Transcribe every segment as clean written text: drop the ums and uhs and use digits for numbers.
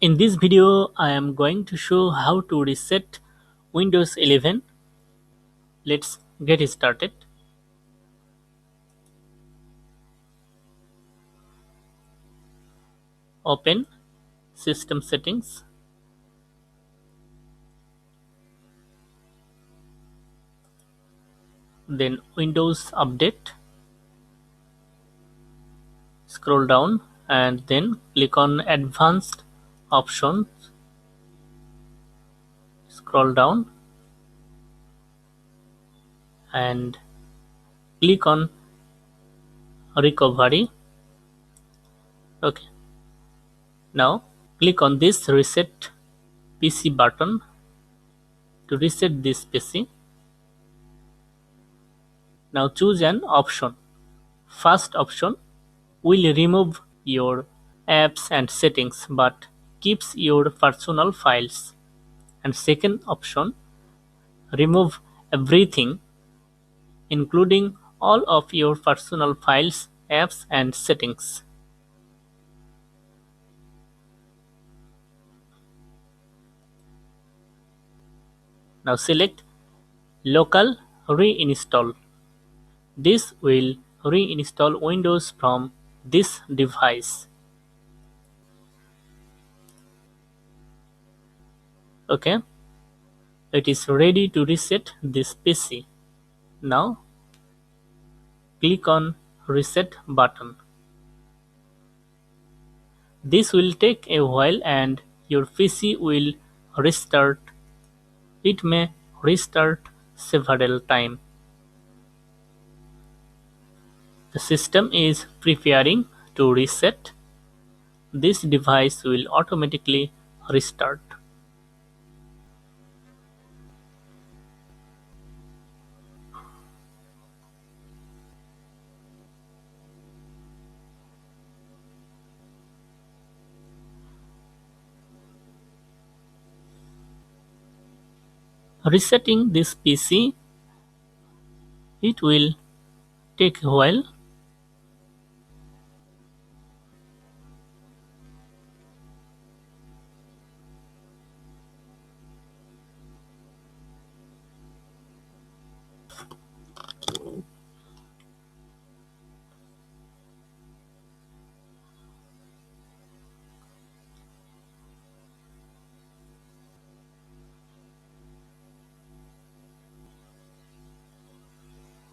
In this video, I am going to show how to reset Windows 11. Let's get started. Open System Settings. Then Windows Update. Scroll down and then click on Advanced Options. Scroll down and click on Recovery. Okay. Now click on this Reset PC button to reset this PC. Now choose an option. First option will remove your apps and settings but keeps your personal files. And second option, remove everything including all of your personal files, apps and settings. Now select local reinstall. This will reinstall Windows from this device. Okay, it is ready to reset this PC. Now click on reset button. This will take a while and your PC will restart. It may restart several times. The system is preparing to reset. This device will automatically restart. Resetting this PC, it will take a while.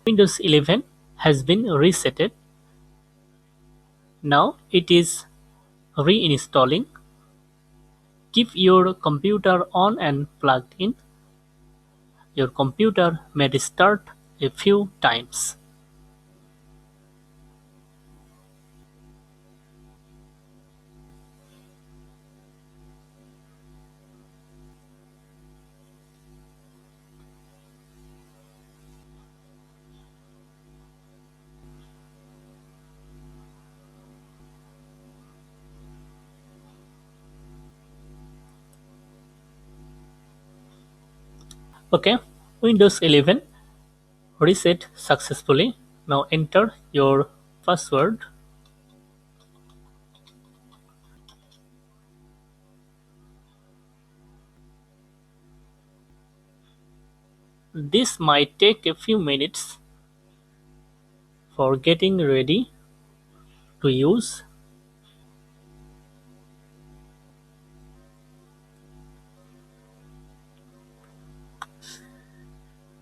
Windows 11 has been resetted. Now it is reinstalling. Keep your computer on and plugged in. Your computer may restart a few times. Okay, Windows 11 reset successfully. Now enter your password. This might take a few minutes for getting ready to use.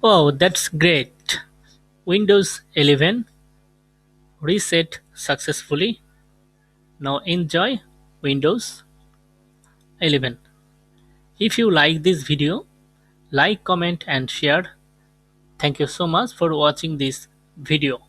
Oh, that's great. Windows 11 reset successfully. Now enjoy Windows 11. If you like this video, like, comment and share. Thank you so much for watching this video.